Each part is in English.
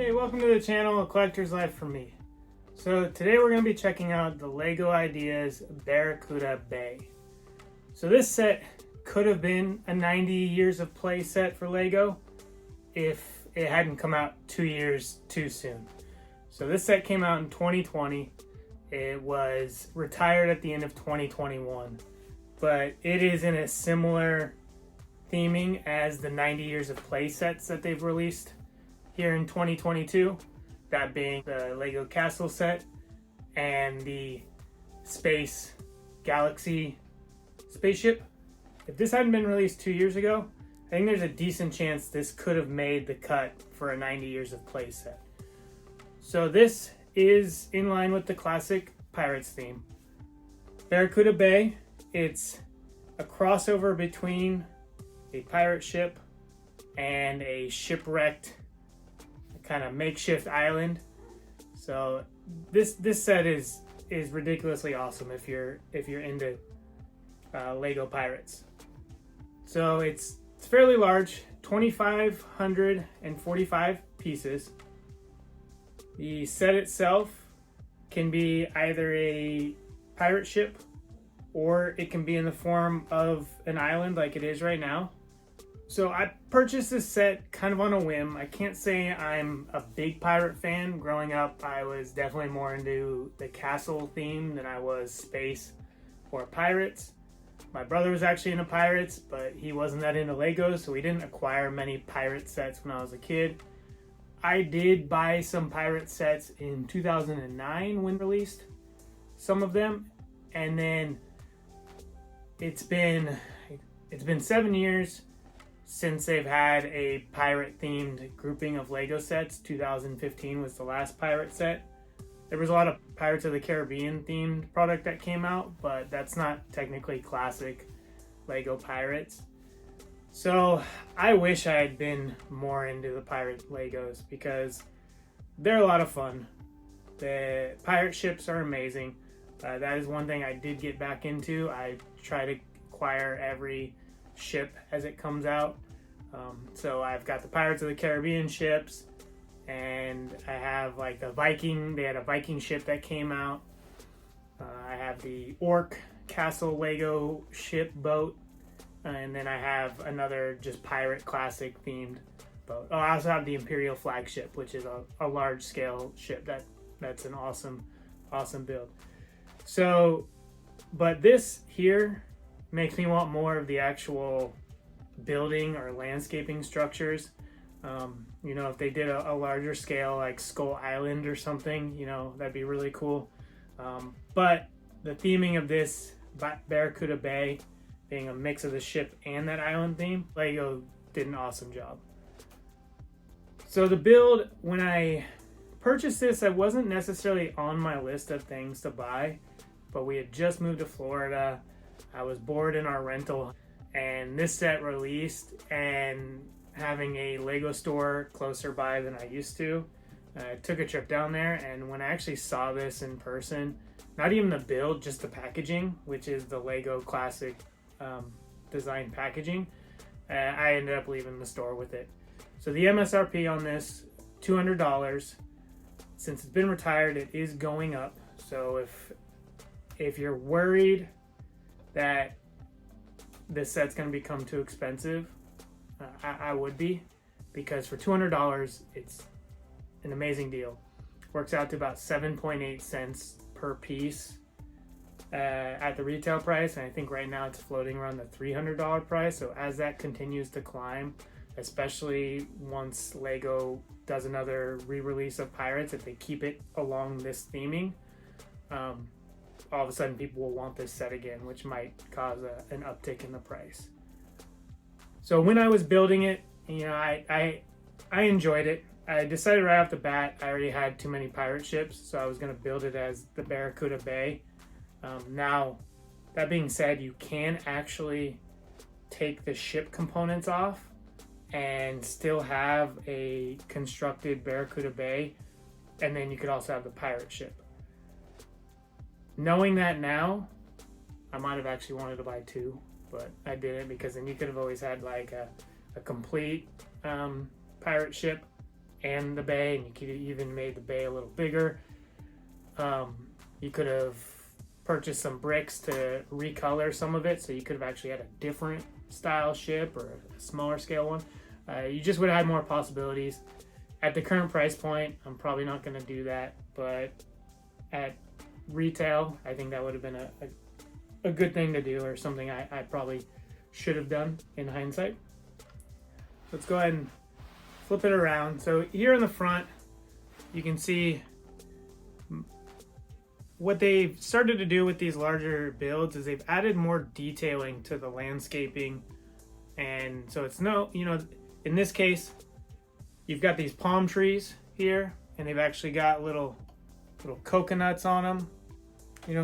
Hey, welcome to the channel, A Collector's Life for me. So today we're going to be checking out the LEGO Ideas Barracuda Bay. So this set could have been a 90 years of play set for LEGO if it hadn't come out 2 years too soon. So this set came out in 2020. It was retired at the end of 2021, but it is in a similar theming as the 90 years of play sets that they've released here in 2022, that being the Lego Castle set and the Space Galaxy spaceship. If this hadn't been released 2 years ago, I think there's a decent chance this could have made the cut for a 90 years of play set. So this is in line with the classic Pirates theme. Barracuda Bay, it's a crossover between a pirate ship and a shipwrecked kind of makeshift island. So this set is ridiculously awesome if you're into Lego Pirates. So it's fairly large, 2,545 pieces. The set itself can be either a pirate ship or it can be in the form of an island like it is right now. So I purchased this set kind of on a whim. I can't say I'm a big pirate fan. Growing up, I was definitely more into the castle theme than I was space or pirates. My brother was actually into pirates, but he wasn't that into Legos, so we didn't acquire many pirate sets when I was a kid. I did buy some pirate sets in 2009 when released, some of them, and then it's been 7 years since they've had a pirate-themed grouping of Lego sets. 2015 was the last pirate set. There was a lot of Pirates of the Caribbean themed product that came out, but that's not technically classic Lego Pirates. So I wish I had been more into the pirate Legos because they're a lot of fun. The pirate ships are amazing. That is one thing I did get back into. I try to acquire every ship as it comes out. So I've got the Pirates of the Caribbean ships, and I have like the Viking. They had a Viking ship that came out. I have the Orc Castle Lego ship boat, and then I have another just pirate classic themed boat. Oh, I also have the Imperial flagship, which is a large scale ship that's an awesome build. So, but this here makes me want more of the actual building or landscaping structures. If they did a larger scale like Skull Island or something, that'd be really cool. But the theming of this Barracuda Bay being a mix of the ship and that island theme, Lego did an awesome job. So the build, when I purchased this, I wasn't necessarily on my list of things to buy, but we had just moved to Florida. I was bored in our rental, and this set released, and having a Lego store closer by than I used to, I took a trip down there, and when I actually saw this in person, not even the build, just the packaging, which is the Lego classic design packaging, I ended up leaving the store with it. So the MSRP on this, $200. Since it's been retired, it is going up. So if you're worried that this set's going to become too expensive, I would be, because for $200 it's an amazing deal. Works out to about 7.8 cents per piece at the retail price, and I think right now it's floating around the $300 price. So as that continues to climb, especially once Lego does another re-release of Pirates, if they keep it along this theming, all of a sudden people will want this set again, which might cause an uptick in the price. So when I was building it, I enjoyed it. I decided right off the bat I already had too many pirate ships, so I was going to build it as the Barracuda Bay. Now, that being said, you can actually take the ship components off and still have a constructed Barracuda Bay, and then you could also have the pirate ship. Knowing that now, I might have actually wanted to buy two, but I didn't, because then you could have always had like a complete pirate ship and the bay, and you could have even made the bay a little bigger. You could have purchased some bricks to recolor some of it, so you could have actually had a different style ship or a smaller scale one. You just would have had more possibilities. At the current price point, I'm probably not going to do that, but at retail, I think that would have been a good thing to do, or something I probably should have done in hindsight. Let's go ahead and flip it around. So here in the front, you can see what they've started to do with these larger builds is they've added more detailing to the landscaping. And so it's in this case, you've got these palm trees here, and they've actually got little coconuts on them,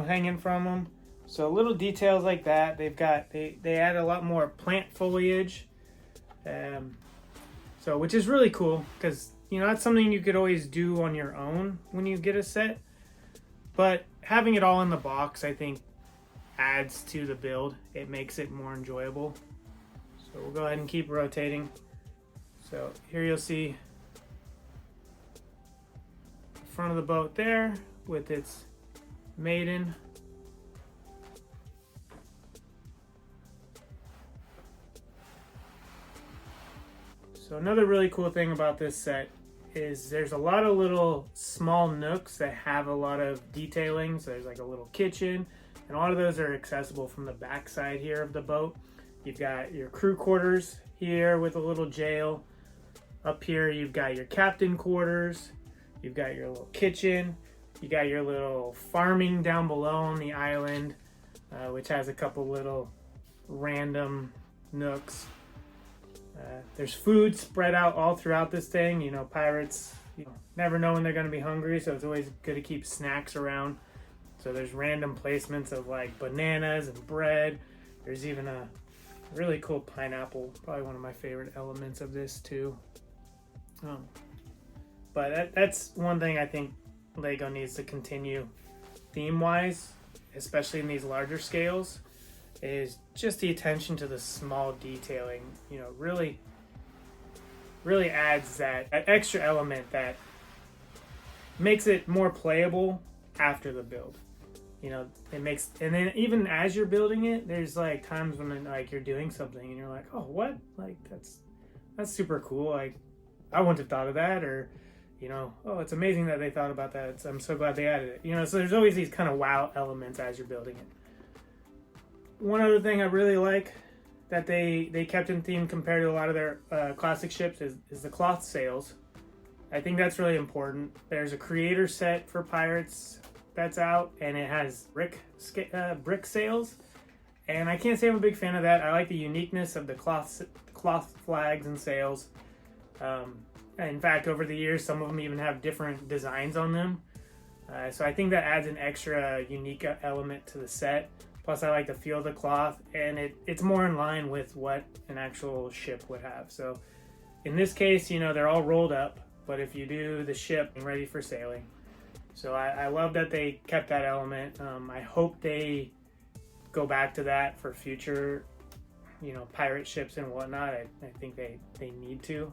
hanging from them. So little details like that. They add a lot more plant foliage, so which is really cool, because that's something you could always do on your own when you get a set. But having it all in the box, I think, adds to the build. It makes it more enjoyable. So we'll go ahead and keep rotating. So here you'll see the front of the boat there with its maiden. So another really cool thing about this set is there's a lot of little small nooks that have a lot of detailing. So there's like a little kitchen, and a lot of those are accessible from the back side here of the boat. You've got your crew quarters here with a little jail. Up here you've got your captain quarters, you've got your little kitchen, you got your little farming down below on the island, which has a couple little random nooks. There's food spread out all throughout this thing. Pirates never know when they're going to be hungry, so it's always good to keep snacks around. So there's random placements of like bananas and bread. There's even a really cool pineapple, probably one of my favorite elements of this too. But that's one thing I think LEGO needs to continue theme-wise, especially in these larger scales, is just the attention to the small detailing. Really adds that extra element that makes it more playable after the build. It makes, and then even as you're building it, there's like times when like you're doing something and you're like, oh, what? Like that's super cool. Like I wouldn't have thought of that, or oh, it's amazing that they thought about that. I'm so glad they added it. So there's always these kind of wow elements as you're building it. One other thing I really like that they kept in theme compared to a lot of their classic ships is the cloth sails. I think that's really important. There's a creator set for pirates that's out, and it has brick sails, and I can't say I'm a big fan of that. I like the uniqueness of the cloth flags and sails. In fact, over the years, some of them even have different designs on them. So I think that adds an extra unique element to the set. Plus, I like the feel of the cloth, and it's more in line with what an actual ship would have. So in this case, they're all rolled up, but if you do the ship ready for sailing. So I love that they kept that element. I hope they go back to that for future, pirate ships and whatnot. I think they need to.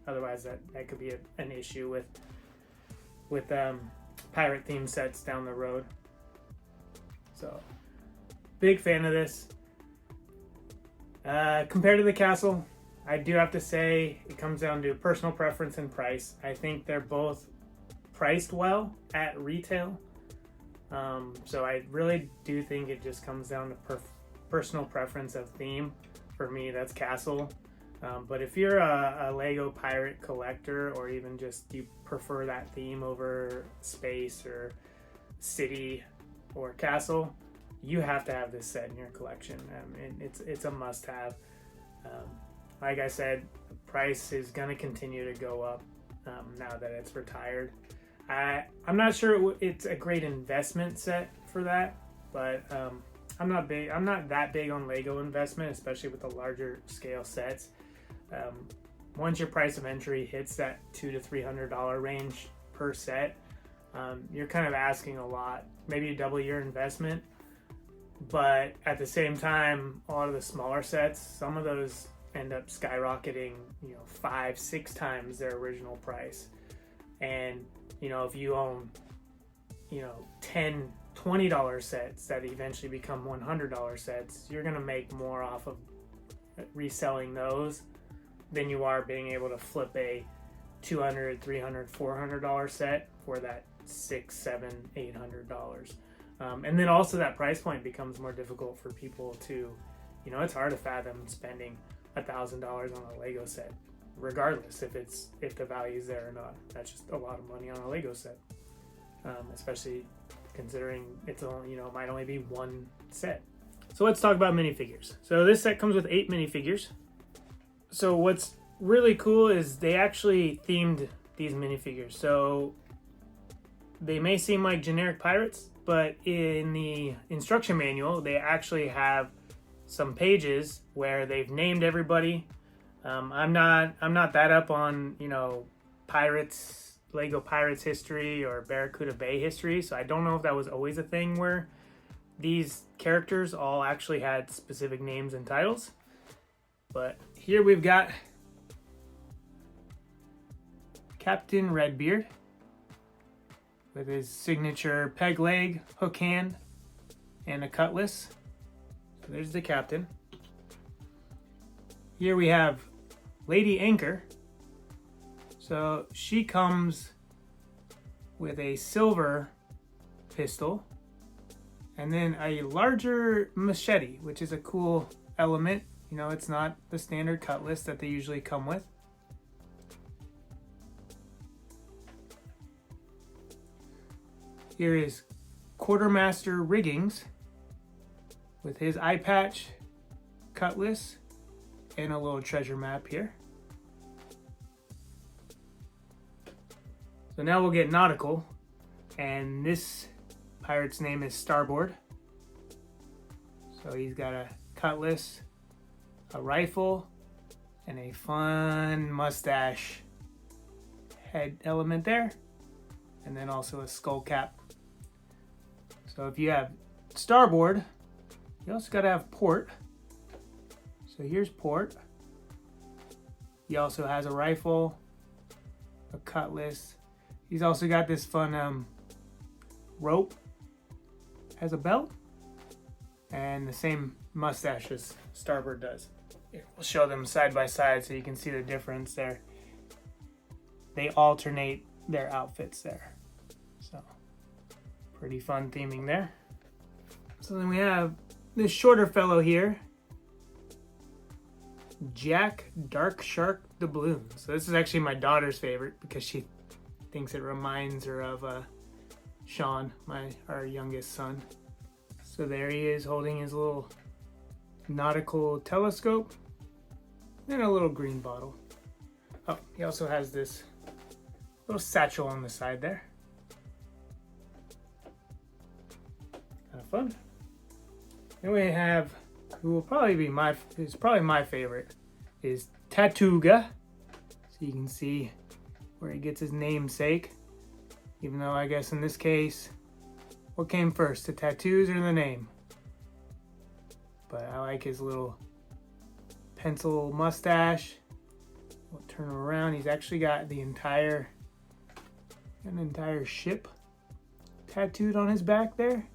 Otherwise, that could be an issue with pirate theme sets down the road. So big fan of this. Compared to the castle, I do have to say it comes down to personal preference and price. I think they're both priced well at retail. So I really do think it just comes down to personal preference of theme. For me, that's castle. But if you're a Lego pirate collector, or even just you prefer that theme over space or city or castle, you have to have this set in your collection. It's a must-have. Like I said, the price is going to continue to go up now that it's retired. I'm not sure it's a great investment set for that, but I'm not that big on Lego investment, especially with the larger scale sets. Once your price of entry hits that $200 to $300 range per set, you're kind of asking a lot. Maybe you double your investment, but at the same time, a lot of the smaller sets, some of those end up skyrocketing, 5-6 times their original price. And if you own 10 $20 sets that eventually become $100 sets, you're going to make more off of reselling those than you are being able to flip a $200, $300, $400 set for that $600, $700, $800. And then also that price point becomes more difficult for people to, it's hard to fathom spending $1,000 on a Lego set, regardless if the value's there or not. That's just a lot of money on a Lego set, especially considering it's only, it might only be one set. So let's talk about minifigures. So this set comes with 8 minifigures. So what's really cool is they actually themed these minifigures. So they may seem like generic pirates, but in the instruction manual, they actually have some pages where they've named everybody. I'm not that up on, pirates, Lego Pirates history or Barracuda Bay history, so I don't know if that was always a thing where these characters all actually had specific names and titles. But here we've got Captain Redbeard with his signature peg leg, hook hand, and a cutlass. So there's the captain. Here we have Lady Anchor. So she comes with a silver pistol and then a larger machete, which is a cool element. It's not the standard cutlass that they usually come with. Here is Quartermaster Riggins with his eye patch, cutlass, and a little treasure map here. So now we'll get nautical, and this pirate's name is Starboard. So he's got a cutlass, a rifle, and a fun mustache head element there, and then also a skull cap. So if you have Starboard, you also got to have Port. So here's Port. He also has a rifle, a cutlass. He's also got this fun rope as a belt, and the same mustache as Starboard does. Here, we'll show them side by side so you can see the difference there. They alternate their outfits there. So pretty fun theming there. So then we have this shorter fellow here, Jack Dark Shark Doubloon. So this is actually my daughter's favorite because she thinks it reminds her of Sean, our youngest son. So there he is holding his little nautical telescope and a little green bottle. Oh, he also has this little satchel on the side there. Kind of fun. Then we have, who will probably be my favorite, is Tatuga. So you can see where he gets his namesake. Even though I guess in this case, what came first, the tattoos or the name? But I like his little pencil mustache. We'll turn him around. He's actually got an entire ship tattooed on his back there.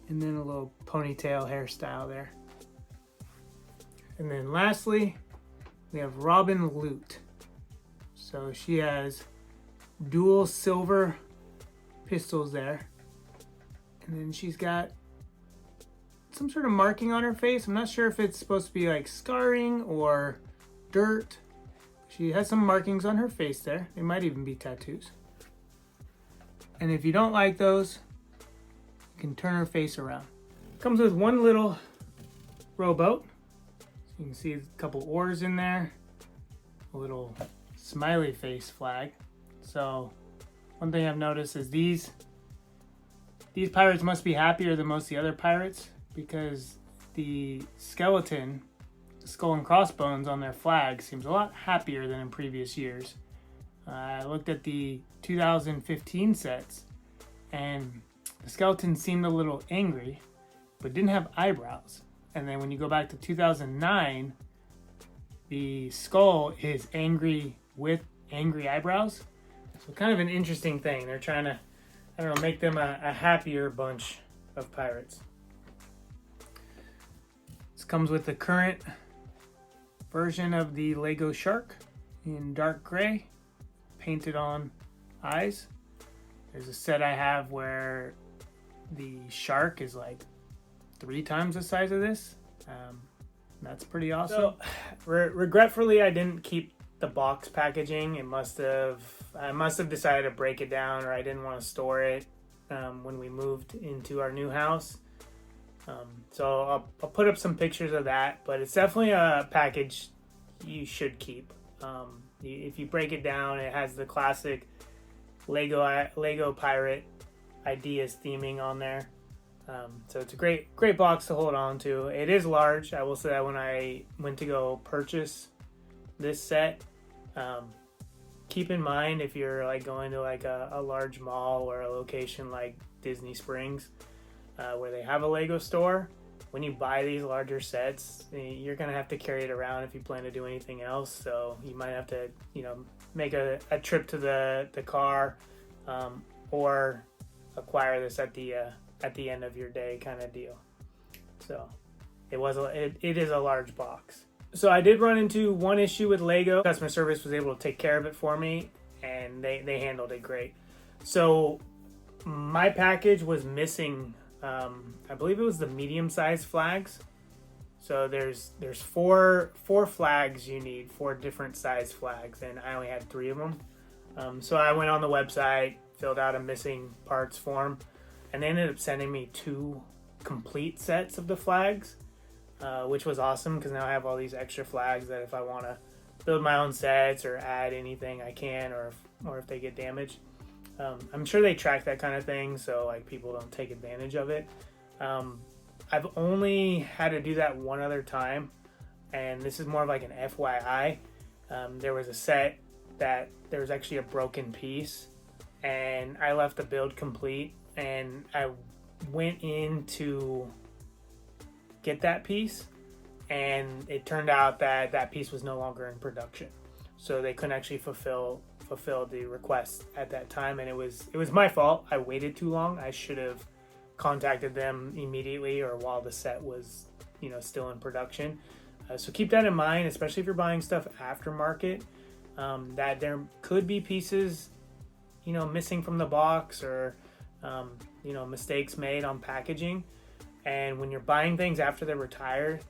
And then a little ponytail hairstyle there. And then lastly, we have Robin Loot. So she has dual silver pistols there. And then she's got some sort of marking on her face. I'm not sure if it's supposed to be like scarring or dirt. She has some markings on her face there. They might even be tattoos. And if you don't like those, you can turn her face around. Comes with one little rowboat. So you can see a couple oars in there. A little smiley face flag. So one thing I've noticed is these pirates must be happier than most of the other pirates because the skeleton, the skull and crossbones on their flag seems a lot happier than in previous years. I looked at the 2015 sets and the skeleton seemed a little angry but didn't have eyebrows. And then when you go back to 2009, The skull is angry with angry eyebrows. So kind of an interesting thing. They're trying to, I don't know, make them a happier bunch of pirates. This comes with the current version of the Lego shark in dark gray, painted on eyes. There's a set I have where the shark is like 3 times the size of this. That's pretty awesome. So, regretfully, I didn't keep the box packaging. I must have decided to break it down, or I didn't want to store it when we moved into our new house. So I'll put up some pictures of that, but it's definitely a package you should keep. If you break it down, it has the classic Lego pirate ideas theming on there. So it's a great box to hold on to. It is large. I will say that when I went to go purchase this set, keep in mind if you're like going to like a large mall or a location like Disney Springs, where they have a Lego store, when you buy these larger sets, you're gonna have to carry it around if you plan to do anything else. So you might have to, make a trip to the car, or acquire this at the end of your day kind of deal. So it is a large box. So I did run into one issue with Lego. Customer service was able to take care of it for me, and they handled it great. So my package was missing, I believe it was the medium-sized flags. So there's four flags you need, 4 different size flags, and I only had 3 of them. So I went on the website, filled out a missing parts form, and they ended up sending me 2 complete sets of the flags, which was awesome because now I have all these extra flags that if I want to build my own sets or add anything I can, or if they get damaged. I'm sure they track that kind of thing, so like people don't take advantage of it. I've only had to do that one other time, and this is more of like an FYI. There was a set that there was actually a broken piece, and I left the build complete, and I went in to get that piece, and it turned out that that piece was no longer in production, so they couldn't actually fulfill the request at that time, and it was my fault. I waited too long. I should have contacted them immediately or while the set was still in production. So keep that in mind, especially if you're buying stuff aftermarket, that there could be pieces missing from the box, or mistakes made on packaging, and when you're buying things after they're retired,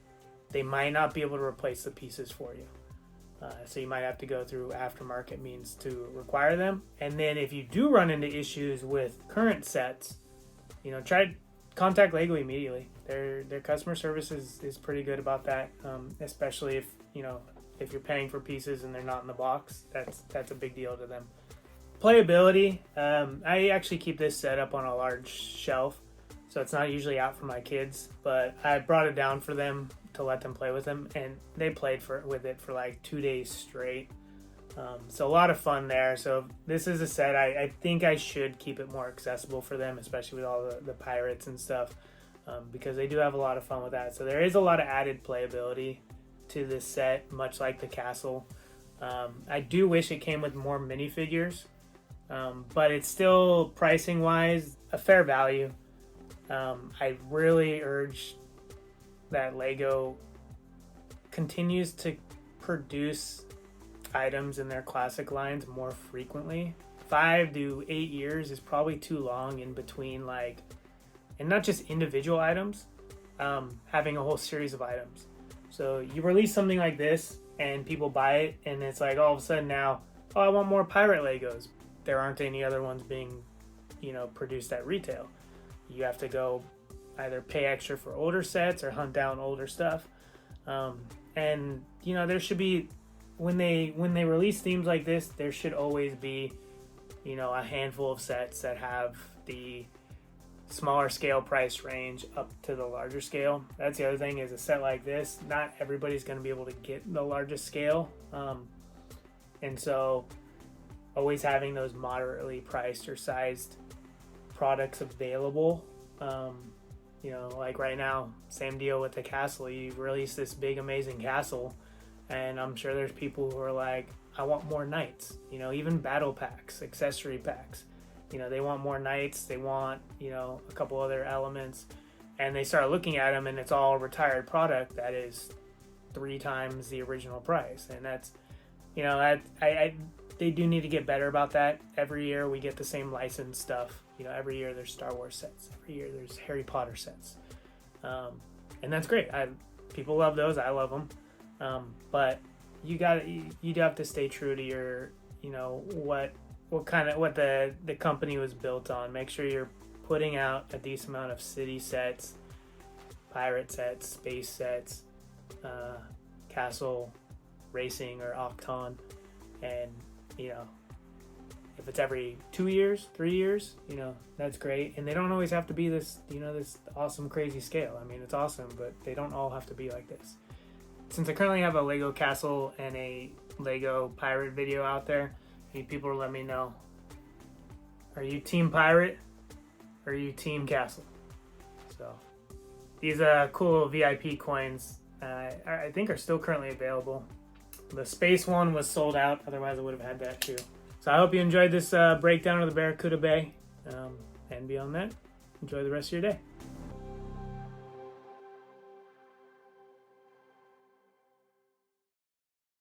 they might not be able to replace the pieces for you. So you might have to go through aftermarket means to require them. And then if you do run into issues with current sets, try to contact Lego immediately. Their customer service is pretty good about that, especially if you're paying for pieces and they're not in the box. That's a big deal to them. Playability. I actually keep this set up on a large shelf, so it's not usually out for my kids, but I brought it down for them to let them play with them, and they played with it for like 2 days straight. So a lot of fun there. So this is a set I think I should keep it more accessible for them, especially with all the pirates and stuff, because they do have a lot of fun with that. So there is a lot of added playability to this set, much like the castle. I do wish it came with more minifigures, but it's still, pricing wise, a fair value. I really urge that Lego continues to produce items in their classic lines more frequently. 5 to 8 years is probably too long in between, and not just individual items, having a whole series of items. So you release something like this and people buy it, and it's like all of a sudden now, I want more pirate Legos. There aren't any other ones being produced at retail. You have to go either pay extra for older sets or hunt down older stuff. And there should be, when they release themes like this, there should always be a handful of sets that have the smaller scale price range up to the larger scale. That's the other thing, is a set like this, not everybody's going to be able to get the largest scale, and so always having those moderately priced or sized products available. Like right now, same deal with the castle. You release this big amazing castle And I'm sure there's people who are like, I want more knights, you know, even battle packs, accessory packs. You know, they want more knights, they want, you know, a couple other elements. And they start looking at them and it's all retired product that is 3 times the original price. And that's, you know, they do need to get better about that. Every year we get the same licensed stuff. You know, every year there's Star Wars sets. Every year there's Harry Potter sets. And that's great. People love those. I love them. But you have to stay true to your, you know, what the company was built on. Make sure you're putting out a decent amount of city sets, pirate sets, space sets, castle, racing, or Octon. And, you know, if it's every 2 years, 3 years, you know, that's great. And they don't always have to be this, you know, this awesome, crazy scale. I mean, it's awesome, but they don't all have to be like this. Since I currently have a Lego castle and a Lego pirate video out there, I need people to let me know. Are you team pirate or are you team castle? So these cool little VIP coins I think are still currently available. The space one was sold out, otherwise I would have had that too. So I hope you enjoyed this breakdown of the Barracuda Bay. And beyond that, enjoy the rest of your day.